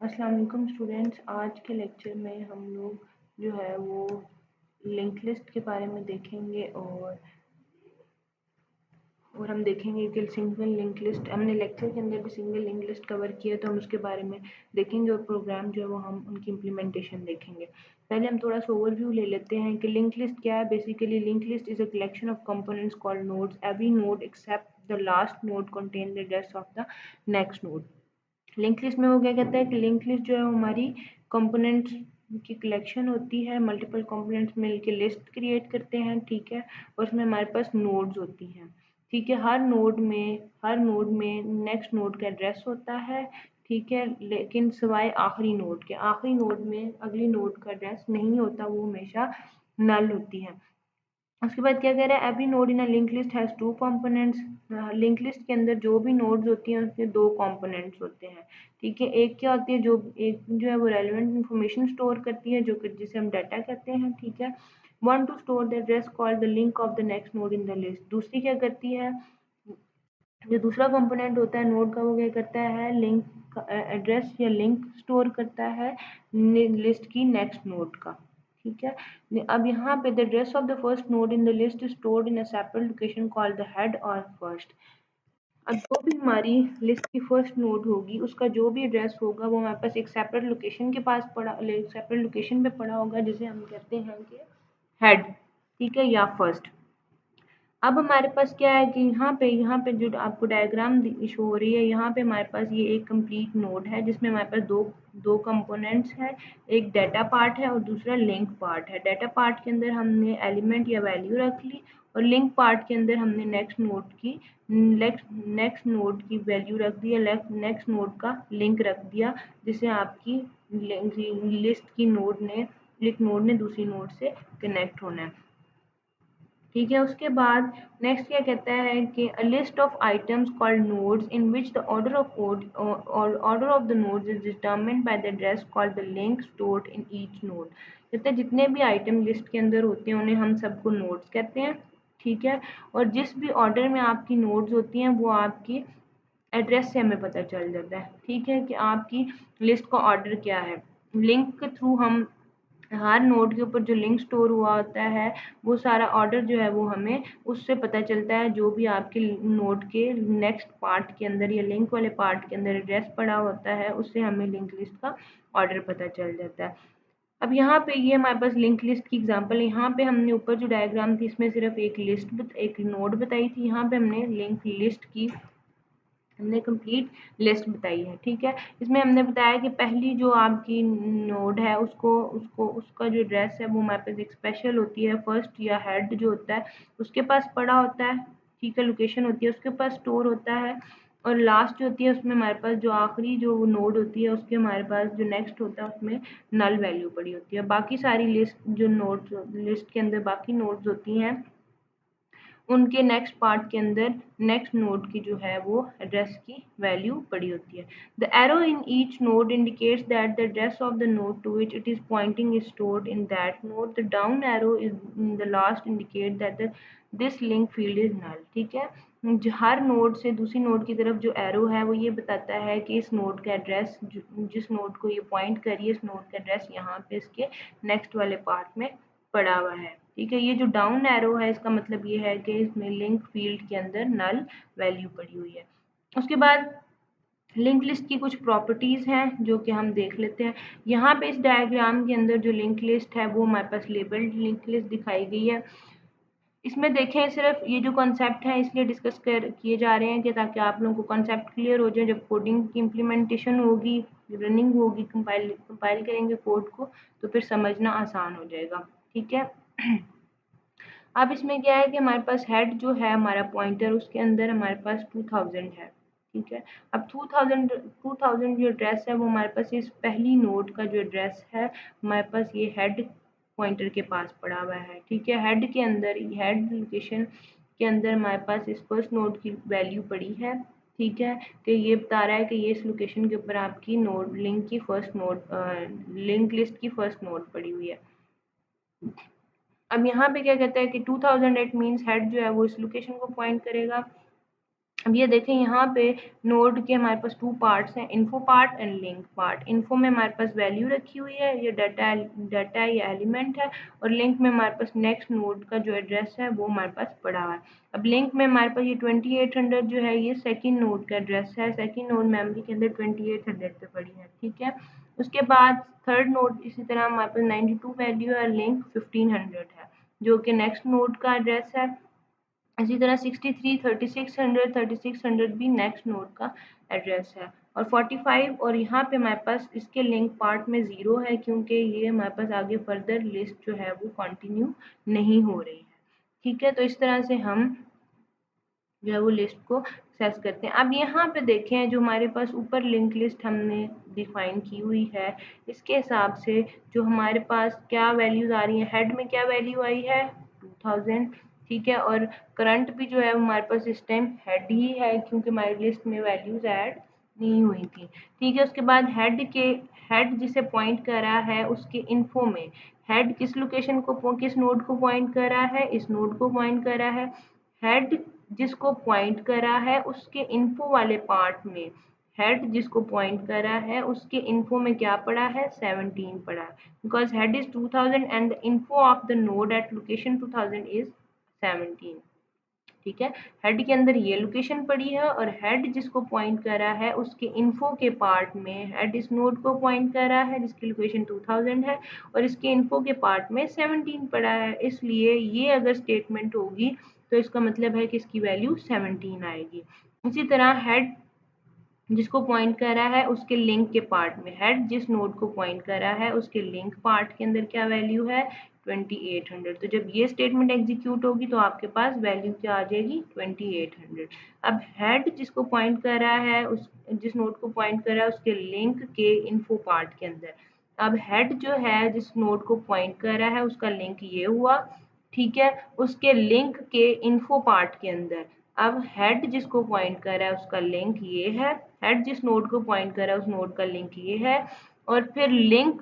अस्सलाम वालेकुम स्टूडेंट्स। आज के लेक्चर में हम लोग जो है वो लिंक लिस्ट के बारे में देखेंगे और हम देखेंगे कि सिंगल लिंक लिस्ट हमने लेक्चर के अंदर भी सिंगल लिंक लिस्ट कवर किया तो हम उसके बारे में देखेंगे और प्रोग्राम जो है वो हम उनकी इम्प्लीमेंटेशन देखेंगे। पहले हम थोड़ा सा ओवरव्यू ले लेते हैं कि लिंक लिस्ट क्या है। Basically link list is a collection of components called nodes. Every node except the last node contain the address of the next node. Link list में वो क्या कहता है कि लिंक लिस्ट जो है हमारी कंपोनेंट्स की कलेक्शन होती है। मल्टीपल कंपोनेंट्स मिलके लिस्ट क्रिएट करते हैं, ठीक है। और उसमें हमारे पास नोड्स होती हैं, ठीक है। हर नोड में नेक्स्ट नोड का एड्रेस होता है, ठीक है। लेकिन सिवाय आखिरी नोड के, आखिरी नोड में अगली नोड का एड्रेस नहीं होता, वो हमेशा नल होती है। उसके बाद क्या कह रहा है, every node in a link list has two components. Link list के अंदर जो भी नोड्स होती हैं उसके दो कंपोनेंट्स होते हैं, ठीक है। एक क्या होती है, एक जो है वो रेलेवेंट इंफॉर्मेशन स्टोर करती है, जो कि जिसे हम डाटा कहते हैं, ठीक है। One two store the address called the link of the next node in the list. दूसरी क्या करती है, जो दूसरा कंपोनेंट होता है नोड का, वो क्या करता है, लिंक एड्रेस या लिंक स्टोर करता है लिस्ट की नेक्स्ट नोड का, ठीक है। अब यहाँ पे the address of the first node in the list is stored in a separate location called the head और फर्स्ट। अब जो भी हमारी लिस्ट की फर्स्ट नोड होगी उसका जो भी एड्रेस होगा वो हमारे पास एक सेपरेट लोकेशन के पास पड़ा, सेपरेट लोकेशन पे पड़ा होगा, जिसे हम कहते हैं कि हेड, ठीक है, या फर्स्ट। अब हमारे पास क्या है कि यहाँ पे जो आपको डायग्राम शो हो रही है, यहाँ पे हमारे पास ये एक कंप्लीट नोड है जिसमें हमारे पास दो कंपोनेंट्स हैं। एक डाटा पार्ट है और दूसरा लिंक पार्ट है। डाटा पार्ट के अंदर हमने एलिमेंट या वैल्यू रख ली और लिंक पार्ट के अंदर हमने नेक्स्ट नोड की वैल्यू रख दी, नेक्स्ट नोड का लिंक रख दिया, जिसे आपकी लिस्ट की नोड ने एक नोड ने दूसरी नोड से कनेक्ट होना है, ठीक है। उसके बाद नेक्स्ट क्या कहता है कि a list of items called nodes in which the order of the nodes is determined by the address called the link stored in each node. कहते हैं जितने भी आइटम लिस्ट के अंदर होते हैं उन्हें हम सबको नोड्स कहते हैं, ठीक है। और जिस भी ऑर्डर में आपकी नोड्स होती हैं वो आपकी एड्रेस से हमें पता चल जाता है, ठीक है, कि आपकी लिस्ट का ऑर्डर क्या है। लिंक के थ्रू हम हर नोड के ऊपर जो लिंक स्टोर हुआ होता है वो सारा ऑर्डर जो है वो हमें उससे पता चलता है। जो भी आपके नोड के नेक्स्ट पार्ट के अंदर या लिंक वाले पार्ट के अंदर एड्रेस पड़ा होता है उससे हमें लिंक लिस्ट का ऑर्डर पता चल जाता है। अब यहाँ पे ये हमारे पास लिंक लिस्ट की एग्जांपल है। यहाँ पे हमने ऊपर जो डायग्राम थी इसमें सिर्फ एक नोड बताई थी, यहाँ पे हमने लिंक लिस्ट की हमने कंप्लीट लिस्ट बताई है, ठीक है। इसमें हमने बताया कि पहली जो आपकी नोड है उसका जो एड्रेस है वो हमारे पास एक स्पेशल होती है। फर्स्ट या हेड जो होता है उसके पास पड़ा होता है, ठीक है, लोकेशन होती है उसके पास स्टोर होता है। और लास्ट जो होती है उसमें हमारे पास जो आखिरी जो नोड होती है उसके हमारे पास जो नेक्स्ट होता है उसमें नल वैल्यू पड़ी होती है। बाकी सारी लिस्ट के अंदर बाकी नोड्स होती हैं, उनके नेक्स्ट पार्ट के अंदर नेक्स्ट नोड की जो है वो एड्रेस की वैल्यू पड़ी होती है। The arrow in each node indicates that the address of the node to which it is pointing is stored in that node. The down arrow is in the last indicate that this link field is null, ठीक है। हर node से दूसरी node की तरफ जो arrow है वो ये बताता है कि इस नोड का एड्रेस, जिस नोड को ये पॉइंट करिए, इस नोड का एड्रेस यहाँ पे इसके नेक्स्ट वाले पार्ट में पड़ा हुआ है, ठीक है। ये जो डाउन एरो है इसका मतलब ये है कि इसमें लिंक फील्ड के अंदर नल वैल्यू पड़ी हुई है। उसके बाद लिंक लिस्ट की कुछ प्रॉपर्टीज हैं जो कि हम देख लेते हैं। यहाँ पे इस डायग्राम के अंदर जो लिंक लिस्ट है वो हमारे पास लेबल्ड लिंक लिस्ट दिखाई गई है। इसमें देखें सिर्फ ये जो कॉन्सेप्ट है इसलिए डिस्कस किए जा रहे हैं कि ताकि आप लोगों को कॉन्सेप्ट क्लियर हो जाए। जब कोडिंग की इम्प्लीमेंटेशन होगी, रनिंग होगी, कंपाइल करेंगे कोड को तो फिर समझना आसान हो जाएगा, ठीक है। अब इसमें क्या है कि हमारे पास हेड जो है हमारा पॉइंटर उसके अंदर हमारे पास 2000 है, ठीक है। अब 2000 जो एड्रेस है वो हमारे पास इस पहली नोड का जो एड्रेस है हमारे पास ये हेड पॉइंटर के पास पड़ा हुआ है, ठीक है। हेड के अंदर हेड लोकेशन के अंदर हमारे पास इस फर्स्ट नोड की वैल्यू पड़ी है, ठीक है। कि ये बता रहा है कि ये इस लोकेशन के ऊपर आपकी नोड लिंक लिस्ट की फर्स्ट नोड पड़ी हुई है। अब यहाँ पे क्या कहता है कि 2008 मीन्स हेड जो है वो इस लोकेशन को पॉइंट करेगा। अब ये देखें यहाँ पे नोड के हमारे पास 2 पार्ट्स हैं, info part and link part. Info में हमारे पास वैल्यू रखी हुई है, ये डाटा या एलिमेंट है, और लिंक में हमारे पास नेक्स्ट नोड का जो एड्रेस है वो हमारे पास पड़ा हुआ है। अब लिंक में हमारे पास ये 2800 जो है ये सेकंड नोड का एड्रेस है, सेकंड नोड मेमोरी के अंदर 2800 पे पड़ी है, ठीक है। उसके बाद थर्ड नोड इसी तरह हमारे पास 92 वैल्यू है, लिंक 1500 है जो कि नेक्स्ट नोड का एड्रेस है। इसी तरह 63 3600 भी नेक्स्ट नोड का एड्रेस है, और 45 और यहाँ पे हमारे पास इसके लिंक पार्ट में 0 है क्योंकि ये हमारे पास आगे फर्दर लिस्ट जो है वो कंटिन्यू नहीं हो रही है, ठीक है। तो इस तरह से हम जो है वो लिस्ट को एक्सेस करते हैं। अब यहाँ पे देखें जो हमारे पास ऊपर लिंक लिस्ट हमने डिफाइन की हुई है, इसके हिसाब से जो हमारे पास क्या वैल्यूज आ रही हैं, हेड में क्या वैल्यू आई है 2000, ठीक है, और करंट भी जो है हमारे पास इस टाइम हेड ही है क्योंकि हमारी लिस्ट में वैल्यूज ऐड नहीं हुई थी, ठीक है। उसके बाद हेड जिसे पॉइंट कर रहा है उसके इन्फो में हेड किस लोकेशन को, किस नोड को पॉइंट कर रहा है, इस नोड को पॉइंट कर रहा है। हेड जिसको पॉइंट करा है उसके इन्फो वाले पार्ट में हेड जिसको पॉइंट करा है उसके इन्फो में क्या पड़ा है 17 पड़ा है, because head is 2000 and the info of the node eight location 2000 is 17, ठीक है। हेड के अंदर ये लोकेशन पड़ी है और हेड जिसको पॉइंट करा है उसके इन्फो के पार्ट में हेड इस नोड को पॉइंट कर रहा है जिसकी लोकेशन 2000 है और इसके इन्फो के पार्ट में 17 पड़ा है, इसलिए ये अगर स्टेटमेंट होगी तो इसका मतलब है कि इसकी वैल्यू 17 आएगी। इसी तरह हेड जिसको पॉइंट कर रहा है उसके लिंक के पार्ट में हेड जिस नोड को पॉइंट कर रहा है उसके लिंक पार्ट के अंदर क्या वैल्यू है 2800। तो जब ये स्टेटमेंट एग्जीक्यूट होगी तो आपके पास वैल्यू क्या आ जाएगी 2800। अब हेड जिसको पॉइंट कर रहा है उस जिस नोड को पॉइंट कर रहा है उसके लिंक के इन्फो पार्ट के अंदर, अब हेड जो है जिस नोड को पॉइंट कर रहा है उसका लिंक ये हुआ, ठीक है, उसके लिंक के इन्फो पार्ट के अंदर अब हेड जिसको पॉइंट कर रहा है उसका लिंक ये है, हेड जिस नोड को पॉइंट कर रहा है उस नोड का लिंक ये है, और फिर लिंक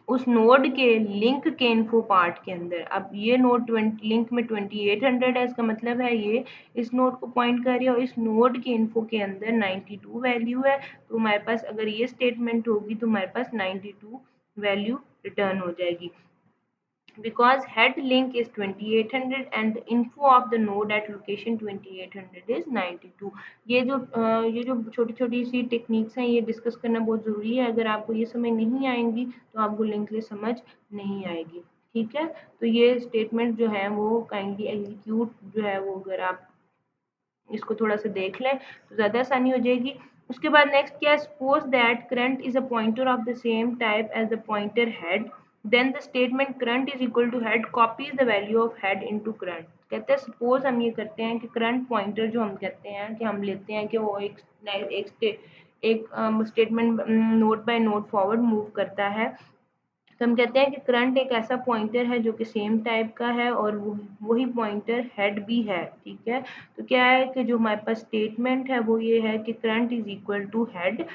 उस नोड के लिंक के इन्फो पार्ट के अंदर अब ये नोड लिंक में 2800 है, इसका मतलब है ये इस नोड को पॉइंट कर रही है और इस नोड के इन्फो के अंदर 92 वैल्यू है। तो हमारे पास अगर ये स्टेटमेंट होगी तो हमारे पास 92 वैल्यू रिटर्न हो जाएगी, because head link is 2800 and the info of the node at location 2800 is 92। ये जो छोटी छोटी सी टेक्निक्स हैं ये डिस्कस करना बहुत ज़रूरी है, अगर आपको ये समझ नहीं आएंगी तो आपको लिंक लिस्ट समझ नहीं आएगी, ठीक है। तो ये स्टेटमेंट जो है वो काइंडली एग्जीक्यूट जो है वो अगर आप इसको थोड़ा सा देख लें तो ज़्यादा आसानी हो जाएगी। उसके बाद नेक्स्ट क्या है, suppose that current is a pointer of the same type as the pointer head, then the statement current is equal to head copies the value of head into current. कहते हैं सपोज हम ये करते हैं कि current pointer जो हम कहते हैं कि हम लेते हैं कि वो एक statement node by node forward move करता है, तो हम कहते हैं कि करंट एक ऐसा पॉइंटर है जो कि सेम टाइप का है और वही पॉइंटर हेड भी है, ठीक है। तो क्या है कि जो हमारे पास स्टेटमेंट है वो ये है कि current is equal to head,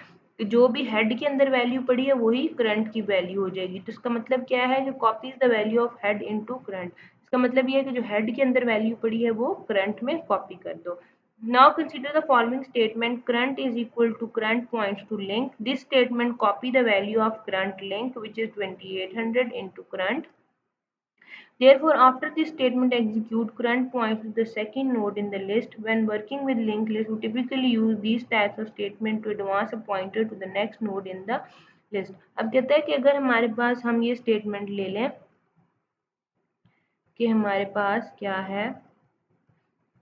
जो भी हेड के अंदर वैल्यू पड़ी है वही करंट की वैल्यू हो जाएगी। तो इसका मतलब क्या है कि copies the value of head into current, इसका मतलब ये है कि जो हेड के अंदर वैल्यू पड़ी है वो करंट में कॉपी कर दो। Now consider the following statement, current is equal to current points to link. This statement copy the value of current link which is 2800 into current. Therefore, after this statement execute, current points to the second node in the list. When working with linked list, we typically use these types of statement to advance a pointer to the next node in the list. अब कहता है कि अगर हमारे पास हम ये statement ले लें कि हमारे पास क्या है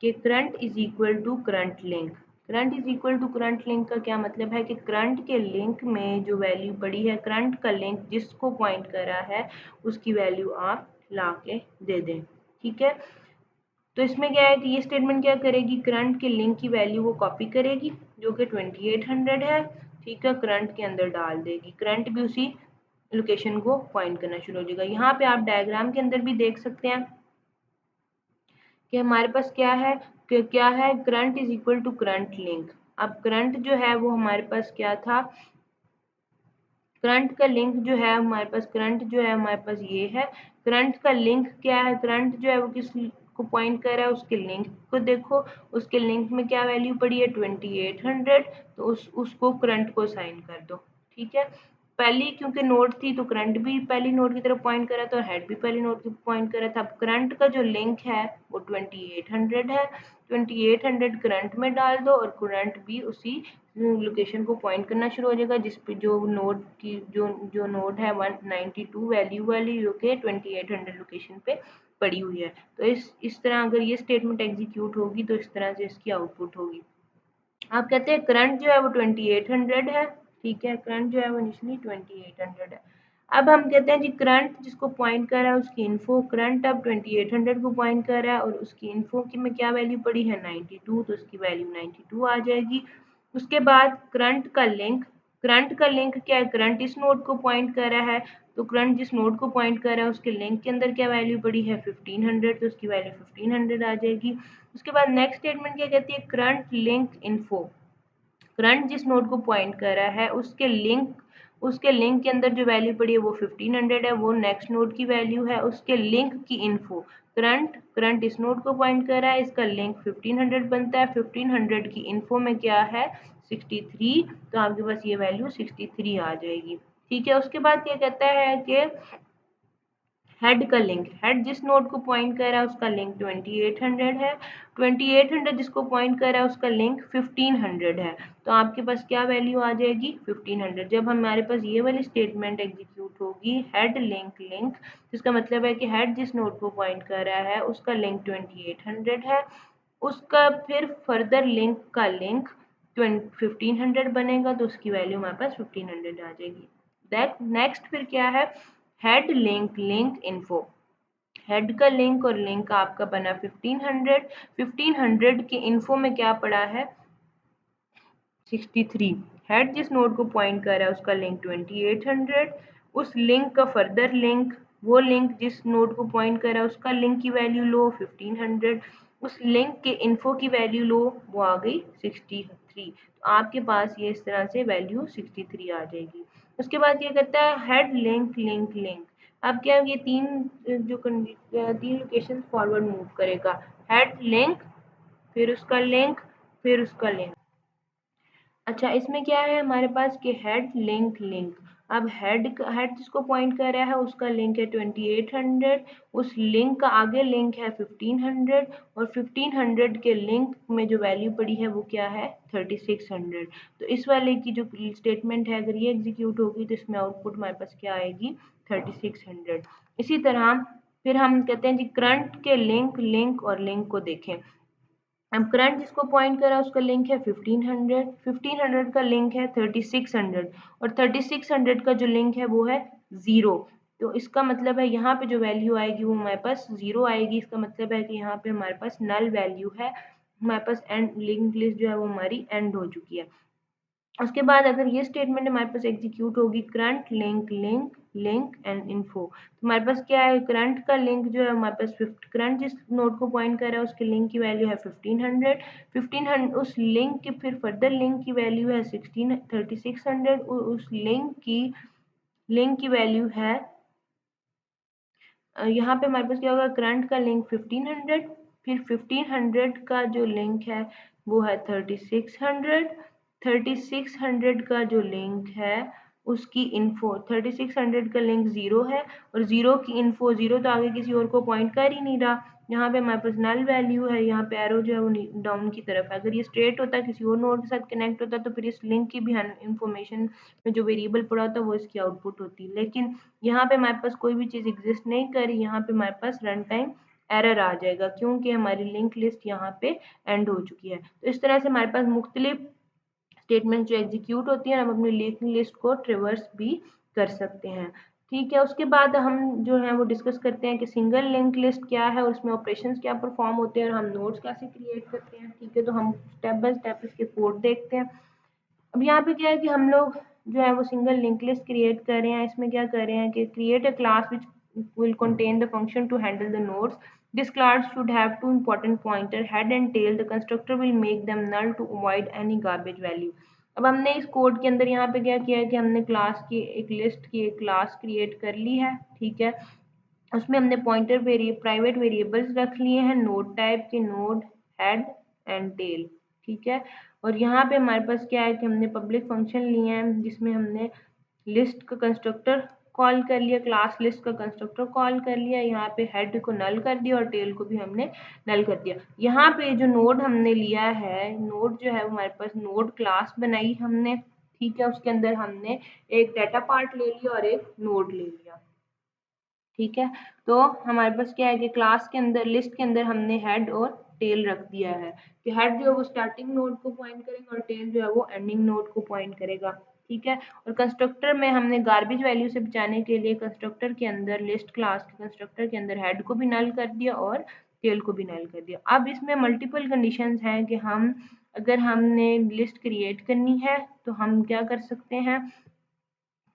कि current is equal to current link. Current is equal to current link का क्या मतलब है कि करंट के लिंक में जो वैल्यू पड़ी है, करंट का लिंक जिसको पॉइंट कर रहा है उसकी वैल्यू आप ला के दे दें, ठीक है। तो इसमें क्या है कि ये स्टेटमेंट क्या करेगी, करंट के लिंक की वैल्यू वो कॉपी करेगी जो कि 2800 है, ठीक है, करंट के अंदर डाल देगी, करंट भी उसी लोकेशन को पॉइंट करना शुरू हो जाएगा। यहाँ पे आप डायग्राम के अंदर भी देख सकते हैं कि हमारे पास क्या है current is equal to current link. अब करंट जो है वो हमारे पास क्या था, करंट का लिंक जो है हमारे पास, करंट जो है हमारे पास ये है, करंट का लिंक क्या है, करंट जो है वो किस को पॉइंट कर रहा है उसके लिंक को देखो, उसके लिंक में क्या वैल्यू पड़ी है 2800, तो उसको करंट को असाइन कर दो। ठीक है, पहली क्योंकि नोड थी तो करंट भी पहली नोड की तरफ पॉइंट कर रहा था और हेड भी पहली नोड की पॉइंट कर रहा था। अब करंट का जो लिंक है वो 2800 है, 2800 करंट में डाल दो और करंट भी उसी लोकेशन को पॉइंट करना शुरू हो जाएगा जिस पे जो नोड की जो नोड है 192 वैल्यू वाली जो कि 2800 लोकेशन पे पड़ी हुई है। तो इस तरह अगर ये स्टेटमेंट एग्जीक्यूट होगी तो इस तरह से इसकी आउटपुट होगी। आप कहते हैं करंट जो है वो 2800 है। ठीक है, करंट जो है वो इनिशियली 2800 है। अब हम कहते हैं जी करंट जिसको पॉइंट कर रहा है उसकी इन्फो, करंट अब 2800 को पॉइंट कर रहा है और उसकी इन्फो की में क्या वैल्यू पड़ी है 92, तो उसकी वैल्यू 92 आ जाएगी। उसके बाद करंट का लिंक, करंट का लिंक क्या है, करंट इस नोड को पॉइंट कर रहा है, तो करंट जिस नोड को पॉइंट कर रहा है उसके लिंक के अंदर क्या वैल्यू पड़ी है 1500, तो उसकी वैल्यू 1500 आ जाएगी। उसके बाद नेक्स्ट स्टेटमेंट क्या कहती है, करंट लिंक इन्फो, करंट जिस नोड को पॉइंट कर रहा है उसके लिंक के अंदर जो वैल्यू पड़ी है वो 1500 है, वो नेक्स्ट नोड की वैल्यू है। उसके लिंक की इन्फो, करंट इस नोड को पॉइंट कर रहा है, इसका लिंक 1500 बनता है, 1500 की इन्फो में क्या है 63, तो आपके पास ये वैल्यू 63 आ जाएगी। ठीक है, उसके बाद क्या कहता है कि हेड का लिंक, हेड जिस नोड को पॉइंट कर रहा है उसका लिंक 2800 है, 2800 जिसको पॉइंट कर रहा है उसका लिंक 1500 है, तो आपके पास क्या वैल्यू आ जाएगी 1500। जब हमारे पास ये वाली स्टेटमेंट एग्जीक्यूट होगी हेड लिंक लिंक, जिसका मतलब है कि हेड जिस नोड को पॉइंट कर रहा है उसका लिंक 2800 है, उसका फिर फर्दर लिंक का लिंक 1500 बनेगा, तो उसकी वैल्यू हमारे पास 1500 आ जाएगी। नेक्स्ट फिर क्या है, head link link info, head का लिंक और लिंक आपका बना 1500, 1500 के इन्फो में क्या पड़ा है 63, हेड जिस नोड को पॉइंट कर रहा है उसका लिंक 2800, उस लिंक का फर्दर लिंक, वो लिंक जिस नोड को पॉइंट कर रहा है उसका लिंक की वैल्यू लो 1500, उस लिंक के इन्फो की वैल्यू लो वो आ गई 63, तो आपके पास ये इस तरह से वैल्यू 63 आ जाएगी। उसके बाद क्या कहता है हेड लिंक लिंक लिंक, अब क्या ये तीन लोकेशन फॉरवर्ड मूव करेगा, हेड लिंक फिर उसका लिंक फिर उसका लिंक। अच्छा, इसमें क्या है हमारे पास कि हेड लिंक लिंक, अब हेड जिसको पॉइंट कर रहा है उसका लिंक है 2800, उस लिंक का आगे लिंक है 1500 और 1500 के लिंक में जो वैल्यू पड़ी है वो क्या है 3600, तो इस वाले की जो स्टेटमेंट है अगर ये एग्जीक्यूट होगी तो इसमें आउटपुट हमारे पास क्या आएगी 3600। इसी तरह फिर हम कहते हैं जी करंट के लिंक लिंक और लिंक को देखें। अब करंट जिसको पॉइंट करा उसका लिंक है 1500, 1500 का लिंक है 3600 और 3600 का जो लिंक है वो है 0, तो इसका मतलब है यहाँ पे जो वैल्यू आएगी वो हमारे पास 0 आएगी। इसका मतलब है कि यहाँ पे हमारे पास नल वैल्यू है, हमारे पास एंड लिंक लिस्ट जो है वो हमारी एंड हो चुकी है। उसके बाद अगर ये स्टेटमेंट हमारे पास एग्जीक्यूट होगी current link link link and info, तो हमारे पास क्या है करंट का लिंक जो है हमारे पास करंट जिस नोड को पॉइंट कर रहा है उसके लिंक की वैल्यू है 1500, 1500 उस लिंक की फिर फर्दर लिंक की वैल्यू है 3600, उस लिंक की वैल्यू है यहाँ पे हमारे पास क्या होगा करंट का लिंक 1500, फिर 1500 का जो लिंक है वो है 3600, 3600 का जो लिंक है उसकी इन्फो, 3600 का लिंक 0 है और 0 की इन्फो, 0 तो आगे किसी और को पॉइंट कर ही नहीं रहा, यहाँ पे हमारे पास नल वैल्यू है, यहाँ पे एरो जो है वो डाउन की तरफ है। अगर ये स्ट्रेट होता किसी और नोड के साथ कनेक्ट होता तो फिर इस लिंक की भी इंफॉर्मेशन में जो वेरिएबल पड़ा होता वो इसकी आउटपुट होती, लेकिन यहाँ पे हमारे पास कोई भी चीज़ एग्जिस्ट नहीं कर रही, यहाँ पे हमारे पास रन टाइम एरर आ जाएगा क्योंकि हमारी लिंक लिस्ट यहाँ पे एंड हो चुकी है। तो इस तरह से हमारे पास मुख्तलिफ स्टेटमेंट जो एग्जीक्यूट होती है हम अपनी लिंक लिस्ट को ट्रिवर्स भी कर सकते हैं। ठीक है, उसके बाद हम जो है वो डिस्कस करते हैं कि सिंगल लिंक लिस्ट क्या है और उसमें ऑपरेशंस क्या परफॉर्म होते हैं और हम नोड्स कैसे क्रिएट करते हैं। ठीक है, तो हम स्टेप बाय स्टेप इसके कोड देखते हैं। अब यहाँ पे क्या है कि हम लोग जो है वो सिंगल लिंक लिस्ट क्रिएट कर रहे हैं। इसमें क्या कर रहे हैं कि create a class which will contain the function to handle the nodes. This class should have two important pointer head and tail. The constructor will make them null to avoid any garbage value. अब हमने इस code के अंदर यहाँ पे क्या किया है कि हमने क्लास की एक लिस्ट की एक क्लास क्रिएट कर ली है। ठीक है, उसमें हमने पॉइंटर प्राइवेट वेरिएबल्स रख लिए हैं नोड टाइप के, नोड, हेड एंड टेल, ठीक है। और यहाँ पे हमारे पास क्या है कि हमने पब्लिक फंक्शन लिए हैं जिसमें हमने लिस्ट का कंस्ट्रक्टर कॉल कर लिया, क्लास लिस्ट का कंस्ट्रक्टर कॉल कर लिया, यहाँ पे हेड को नल कर दिया और टेल को भी हमने नल कर दिया। यहाँ पे जो नोड हमने लिया है, नोड जो है हमारे पास नोड क्लास बनाई हमने, ठीक है। उसके अंदर हमने एक डाटा पार्ट ले लिया और एक नोड ले लिया, ठीक है। तो हमारे पास क्या है कि क्लास के अंदर, लिस्ट के अंदर हमने हेड और टेल रख दिया है कि हेड जो है वो स्टार्टिंग नोड को पॉइंट करेगा और टेल जो है वो एंडिंग नोड को पॉइंट करेगा, ठीक है। और कंस्ट्रक्टर में हमने गार्बेज वैल्यू से बचाने के लिए कंस्ट्रक्टर के अंदर, लिस्ट क्लास के कंस्ट्रक्टर के अंदर हेड को भी नल कर दिया और टेल को भी नल कर दिया। अब इसमें मल्टीपल कंडीशंस हैं कि हम, अगर हमने लिस्ट क्रिएट करनी है तो हम क्या कर सकते हैं,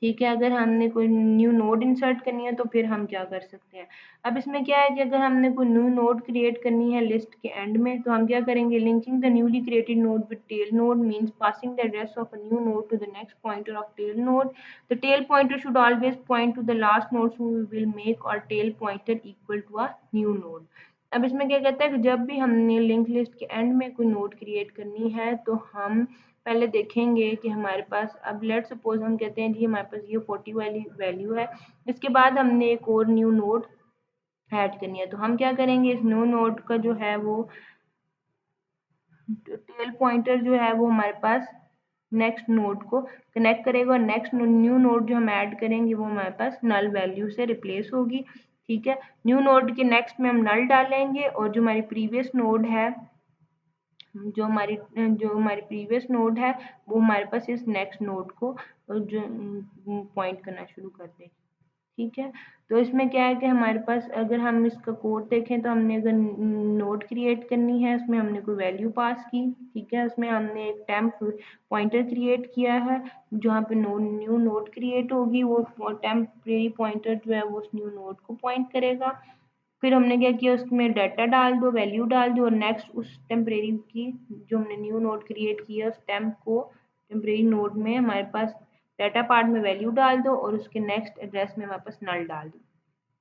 ठीक है। अगर हमने कोई न्यू नोड इंसर्ट करनी है तो फिर हम क्या कर सकते हैं। अब इसमें क्या है कि अगर हमने कोई न्यू नोड क्रिएट करनी है लिस्ट के एंड में तो हम क्या करेंगे, linking the newly created node with tail node means passing the address of a new node to the next pointer of tail node. The tail pointer should always point to the last node so we will make our tail pointer equal to a new node. अब इसमें क्या कहता है कि जब भी हमने link list के एंड में कोई नोड क्रिएट करनी है तो हम पहले देखेंगे कि हमारे पास, अब लेट सपोज हम कहते हैं जी हमारे पास ये 40 वाली वैल्यू है, इसके बाद हमने एक और न्यू नोड ऐड करनी है तो हम क्या करेंगे, इस न्यू नोड का जो है वो टेल पॉइंटर जो है वो हमारे पास नेक्स्ट नोड को कनेक्ट करेगा और नेक्स्ट न्यू नोड जो हम ऐड करेंगे वो हमारे पास नल वैल्यू से रिप्लेस होगी, ठीक है। न्यू नोड के नेक्स्ट में हम नल डालेंगे और जो हमारी प्रीवियस नोड है, जो हमारी प्रीवियस नोड है वो हमारे पास इस नेक्स्ट नोड को जो पॉइंट करना शुरू कर देगी, ठीक है। तो इसमें क्या है कि हमारे पास, अगर हम इसका कोड देखें तो हमने अगर नोड क्रिएट करनी है, उसमें हमने कोई वैल्यू पास की, ठीक है। उसमें हमने एक टेम्प पॉइंटर क्रिएट किया है, जहाँ पे न्यू नोड क्रिएट होगी वो टेम्परेरी पॉइंटर जो है वो उस न्यू नोड को पॉइंट करेगा। फिर हमने क्या किया, उसमें डाटा डाल दो, वैल्यू डाल दो और नेक्स्ट उस टेम्परेरी की, जो हमने न्यू नोड क्रिएट किया उस टेम्प को टेम्परेरी नोड में हमारे पास डाटा पार्ट में वैल्यू डाल दो और उसके नेक्स्ट एड्रेस में हमारे पास नल डाल दो।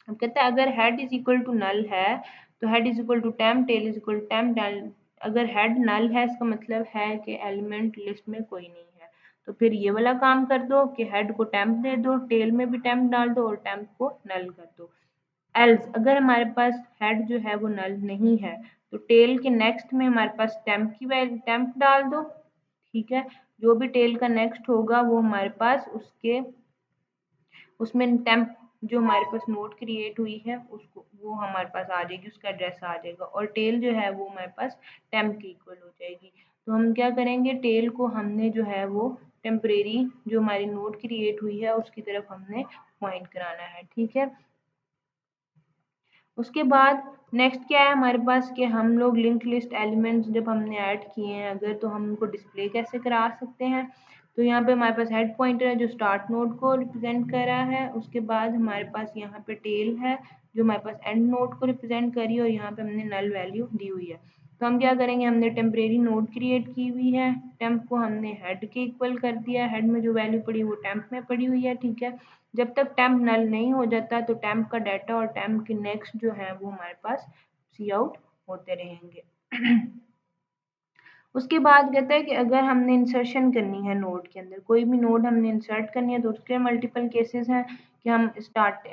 हम कहते हैं अगर head is equal to null है तो head is equal to temp, tail is equal to temp डाल। अगर हेड नल है इसका मतलब है कि एलिमेंट लिस्ट में कोई नहीं है, तो फिर ये वाला काम कर दो कि हेड को टेम्प दे दो, टेल में भी टेम्प डाल दो और टेम्प को नल कर दो। एल्स अगर हमारे पास हेड जो है वो नल नहीं है तो टेल के नेक्स्ट में हमारे पास टेम्प की वैल्यू टेम्प डाल दो, ठीक है। जो भी टेल का नेक्स्ट होगा वो हमारे पास उसमें टेम्प जो हमारे पास नोड क्रिएट हुई है उसको, वो हमारे पास आ जाएगी, उसका एड्रेस आ जाएगा और टेल जो है वो हमारे पास टेम्प की इक्वल हो जाएगी। तो हम क्या करेंगे, टेल को हमने जो है वो टेम्परेरी जो हमारी नोड क्रिएट हुई है उसकी तरफ हमने पॉइंट कराना है, ठीक है। उसके बाद नेक्स्ट क्या है हमारे पास कि हम लोग लिंक लिस्ट एलिमेंट्स जब हमने ऐड किए हैं अगर, तो हम उनको डिस्प्ले कैसे करा सकते हैं। तो यहाँ पे हमारे पास हेड पॉइंटर है जो स्टार्ट नोड को रिप्रेजेंट कर रहा है, उसके बाद हमारे पास यहाँ पे टेल है जो हमारे पास एंड नोड को रिप्रेजेंट कर रही है और यहाँ पे हमने नल वैल्यू दी हुई है। तो हम क्या करेंगे, हमने टेम्परेरी नोड क्रिएट की हुई है, टेम्प को हमने हेड के इक्वल कर दिया, हेड में जो वैल्यू पड़ी वो टेम्प में पड़ी हुई है, ठीक है। जब तक टेम्प नल नहीं हो जाता तो टेम्प का डाटा और टेम्प के नेक्स्ट जो है वो हमारे पास सी आउट होते रहेंगे। उसके बाद कहता है कि अगर हमने इंसर्शन करनी है नोड के अंदर, कोई भी नोड हमने इंसर्ट करनी है तो उसके मल्टीपल केसेस हैं कि हम स्टार्ट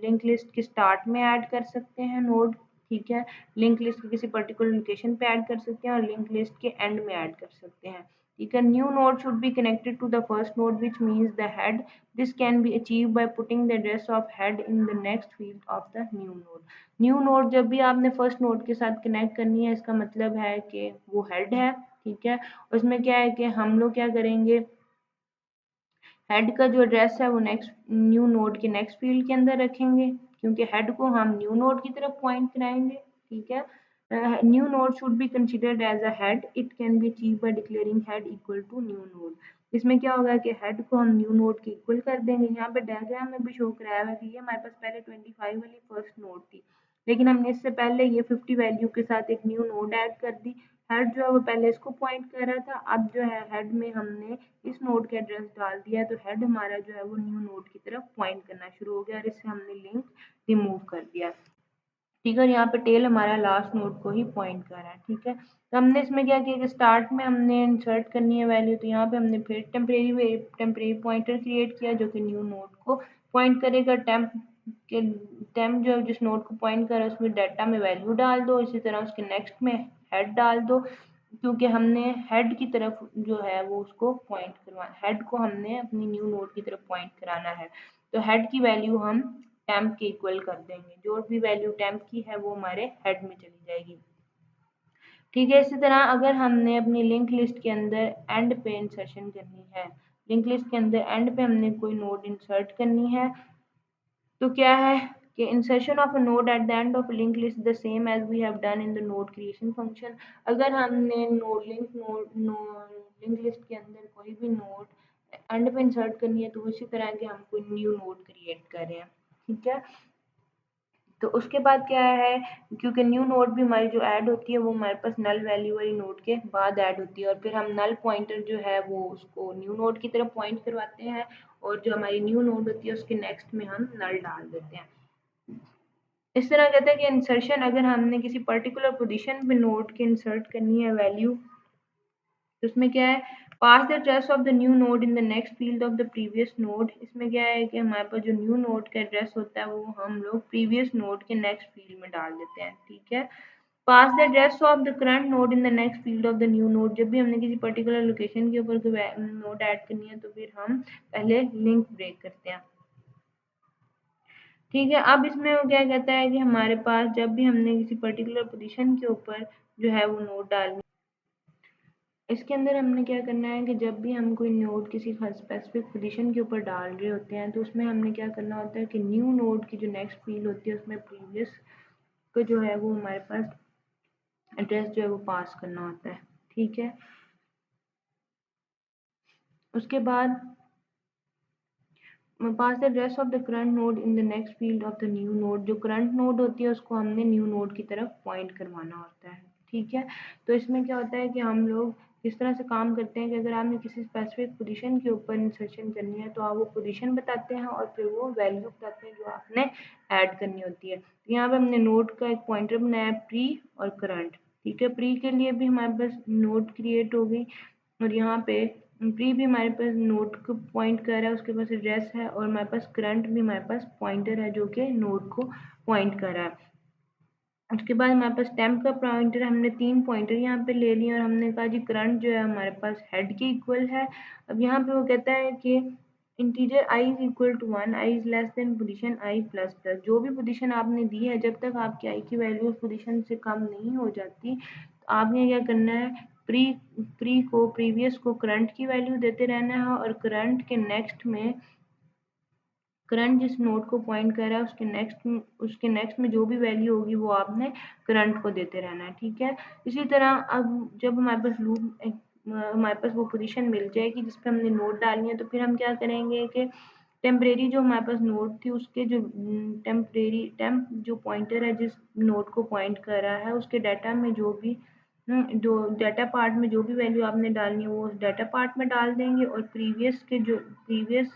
लिंक लिस्ट के स्टार्ट में ऐड कर सकते हैं नोड, ठीक है। लिंक लिस्ट के किसी पर्टिकुलर लोकेशन पे ऐड कर सकते हैं और लिंक लिस्ट के एंड में ऐड कर सकते हैं, ठीक है। New node should be connected to the first node which means the head, this can be achieve by putting the address of head in the next field of the new node. New node जब भी आपने first node के साथ connect करनी है इसका मतलब है कि वो हेड है, ठीक है। उसमें क्या है कि हम लोग क्या करेंगे, हेड का जो एड्रेस है वो नेक्स्ट न्यू नोड के नेक्स्ट फील्ड के अंदर रखेंगे क्योंकि हेड को हम न्यू नोड की तरफ पॉइंट कराएंगे, ठीक है। New node should be considered as a head, it can be achieve by declaring head equal to new node. इसमें क्या होगा कि हेड को हम न्यू नोड के इक्वल कर देंगे। यहाँ पे डायग्राम में भी शो कराया हुआ कि ये हमारे पास पहले 25 वाली फर्स्ट नोड थी, लेकिन हमने इससे पहले ये 50 वैल्यू के साथ एक न्यू नोड ऐड कर दी, हेड जो है वो पहले इसको पॉइंट कर रहा था, अब जो है हेड में हमने इस नोड का एड्रेस डाल दिया, तो हेड हमारा जो है वो न्यू नोड की तरफ पॉइंट करना शुरू हो गया और इससे हमने लिंक रिमूव कर दिया। ठीक है, और यहाँ पे टेल हमारा लास्ट नोड को ही पॉइंट कर रहा है। ठीक है, तो हमने इसमें क्या किया कि स्टार्ट में हमने इंसर्ट करनी है वैल्यू, तो यहाँ पे हमने फिर टेम्परेरी पॉइंटर क्रिएट किया जो कि न्यू नोड को पॉइंट करेगा। टेम्प जो जिस नोड को पॉइंट कर रहा है उसमें डाटा में वैल्यू डाल दो, इसी तरह उसके नेक्स्ट में हेड डाल दो, क्योंकि हमने हेड की तरफ जो है वो उसको पॉइंट करवाना, हेड को हमने अपनी न्यू नोड की तरफ पॉइंट कराना है, तो हेड की वैल्यू हम टेम्प के इक्वल कर देंगे, जो भी वैल्यू टेम्प की है वो हमारे हेड में चली जाएगी। ठीक है, इसी तरह अगर हमने अपनी लिंक लिस्ट के अंदर एंड पे इंसर्शन करनी है, लिंक लिस्ट के अंदर एंड पे हमने कोई नोड इंसर्ट करनी है, तो क्या है कि insertion of a node at the end of link list the same as we have done in the node creation function. अगर हमने लिंक लिस्ट के अंदर कोई भी नोड एंड पे इंसर्ट करनी है तो उसी तरह के हम कोई न्यू नोड क्रिएट कर रहे हैं। ठीक है, तो उसके बाद क्या है, क्योंकि न्यू नोड भी हमारी जो ऐड होती है वो हमारे पास नल वैल्यू वाली नोड के बाद ऐड होती है, और फिर हम नल पॉइंटर जो है वो उसको न्यू नोड की तरफ पॉइंट करवाते हैं, और जो हमारी न्यू नोड होती है उसके नेक्स्ट में हम नल डाल देते हैं। इस तरह कहते हैं कि इंसर्शन, अगर हमने किसी पर्टिकुलर पोजीशन पे नोड के इंसर्ट करनी है वैल्यू, तो उसमें क्या है, pass the address of the new node in the next field of the previous node. इसमें क्या है कि हमारे पास जो न्यू नोड का एड्रेस होता है वो हम लोग प्रीवियस नोड के नेक्स्ट फील्ड में डाल देते हैं। ठीक है, pass the address of the current node in the next field of the new node. जब भी हमने किसी पर्टिकुलर लोकेशन के ऊपर कोई नोड ऐड करनी है तो फिर हम पहले लिंक ब्रेक करते हैं। ठीक है, अब इसमें वो क्या कहता है कि हमारे पास जब भी हमने किसी पर्टिकुलर पोजीशन के ऊपर जो है वो नोड डालनी, इसके अंदर हमने क्या करना है कि जब भी हम कोई नोड किसी स्पेसिफिक पोजीशन के ऊपर डाल रहे होते हैं तो उसमें हमने क्या करना होता है कि न्यू नोड की जो नेक्स्ट फील्ड होती है उसमें प्रीवियस को जो है वो हमारे पास एड्रेस जो है वो पास करना होता है। ठीक है, उसके बाद pass the address of the current node in the next field of the new node. जो करंट नोड होती है उसको हमने न्यू नोड की तरफ पॉइंट करवाना होता है। ठीक है, तो इसमें क्या होता है कि हम लोग इस तरह से काम करते हैं कि अगर आपने किसी स्पेसिफिक पोजीशन के ऊपर इंसर्शन करनी है तो आप वो पोजीशन बताते हैं और फिर वो वैल्यू बताते हैं जो आपने ऐड करनी होती है। तो यहाँ पे हमने नोड का एक पॉइंटर बनाया प्री और करंट। ठीक है, प्री के लिए भी हमारे पास नोड क्रिएट हो गई, और यहाँ पे प्री भी हमारे पास नोड को पॉइंट कर रहा है, उसके पास एड्रेस है, और हमारे पास करंट भी हमारे पास पॉइंटर है जो कि नोड को पॉइंट कर रहा है। उसके बाद हमारे पास टेम्प का पॉइंटर, हमने 3 पॉइंटर यहाँ पे ले लिए और हमने कहा जी करंट जो है हमारे पास हेड के इक्वल है। अब यहाँ पे वो कहता है कि integer i is equal to 1, i is less than position i plus plus. जो भी पोजीशन आपने दी है जब तक आपकी i की वैल्यू उस पोजीशन से कम नहीं हो जाती तो आपने क्या करना है, प्री को प्रीवियस को करंट की वैल्यू देते रहना है, और करंट जिस नोड को पॉइंट कर रहा है उसके नेक्स्ट में जो भी वैल्यू होगी वो आपने करंट को देते रहना है। ठीक है, इसी तरह अब जब हमारे पास वो पोजीशन मिल जाएगी जिस पे हमने नोड डालनी है तो फिर हम क्या करेंगे कि टेम्परेरी जो हमारे पास नोड थी उसके जो टेम्प जो पॉइंटर है जिस नोड को पॉइंट कर रहा है उसके डाटा में जो डाटा पार्ट में जो भी वैल्यू आपने डालनी है वो उस डाटा पार्ट में डाल देंगे, और प्रीवियस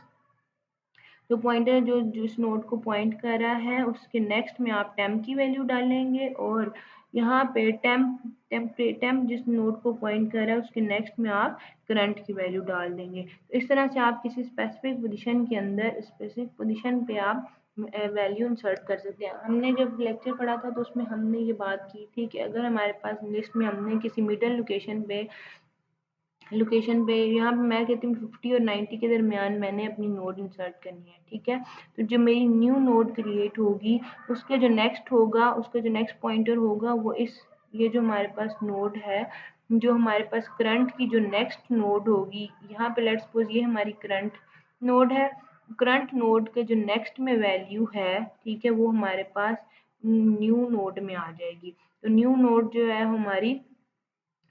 जो पॉइंटर जो जिस नोड को पॉइंट कर रहा है उसके नेक्स्ट में आप टेम्प की वैल्यू डालेंगे, और यहाँ पे टेम्प जिस नोड को पॉइंट कर रहा है उसके नेक्स्ट में आप करंट की वैल्यू डाल देंगे। तो इस तरह से आप किसी स्पेसिफिक पोजीशन के अंदर स्पेसिफिक पोजीशन पे आप वैल्यू इंसर्ट कर सकते हैं। हमने जब लेक्चर पढ़ा था तो उसमें हमने ये बात की थी कि अगर हमारे पास लिस्ट में हमने किसी मिडल लोकेशन पे यहाँ पे मैं कहती हूँ 50 और 90 के दरमियान मैंने अपनी नोड इंसर्ट करनी है। ठीक है, तो जो मेरी न्यू नोड क्रिएट होगी उसके जो नेक्स्ट पॉइंटर होगा वो ये जो हमारे पास नोड है, जो हमारे पास करंट की जो नेक्स्ट नोड होगी, यहाँ पे लेट्स सपोज ये हमारी करंट नोड है, करंट नोड के जो नेक्स्ट में वैल्यू है, ठीक है, वो हमारे पास न्यू नोड में आ जाएगी। तो